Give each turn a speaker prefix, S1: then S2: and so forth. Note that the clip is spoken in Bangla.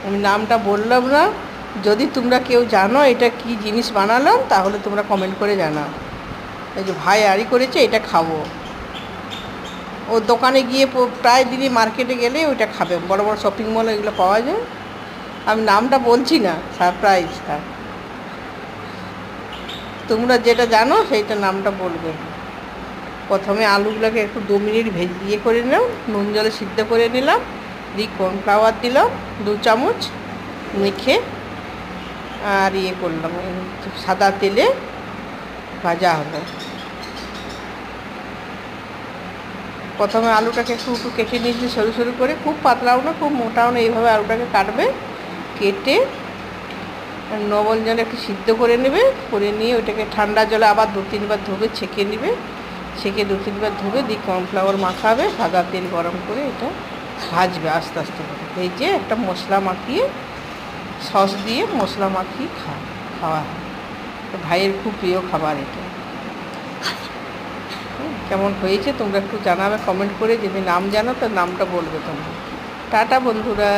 S1: আমি নামটা বললাম না। যদি তোমরা কেউ জানো এটা কি জিনিস বানালাম তাহলে তোমরা কমেন্ট করে জানাও। এই যে ভাই আড়ি করেছে, এটা খাবো। ও দোকানে গিয়ে প্রায় দিনই মার্কেটে গেলে ওইটা খাবে, বড় বড় শপিং মলে এগুলো পাওয়া যায়। আমি নামটা বলছি না, সারপ্রাইজ থাক। তোমরা যেটা জানো সেইটা নামটা বলবে। প্রথমে আলুগুলোকে একটু 2 মিনিট ভেজিয়ে করে নিলাম, নুন জলে সিদ্ধ করে নিলাম, দিয়ে কর্নফ্লাওয়ার দিলাম 2 চামচ, মেখে আর করলাম, সাদা তেলে ভাজা হলো। প্রথমে আলুটাকে একটু একটু কেটে নিয়েছি সরু সরু করে, খুব পাতলাও না খুব মোটাও না, এইভাবে আলুটাকে কাটবে। কেটে লবণ জলে একটু সিদ্ধ করে নেবে, করে নিয়ে ওইটাকে ঠান্ডা জলে আবার 2-3 বার ধুবে, ছেঁকে নেবে। ছেঁকে 2-3 বার ধুবে, দিয়ে কর্নফ্লাওয়ার মাখাবে, সাদা তেল গরম করে এটা ভাজবে আস্তে আস্তে করে। ভেজে একটা মশলা মাখিয়ে, সস দিয়ে মশলা মাখিয়ে খাওয়া হয়। ভাইয়ের খুব প্রিয় খাবার এটা। কেমন হয়েছে তোমরা একটু জানাবে কমেন্ট করে। যদি নাম জানো তো নামটা বলবে তোমরা। টাটা বন্ধুরা।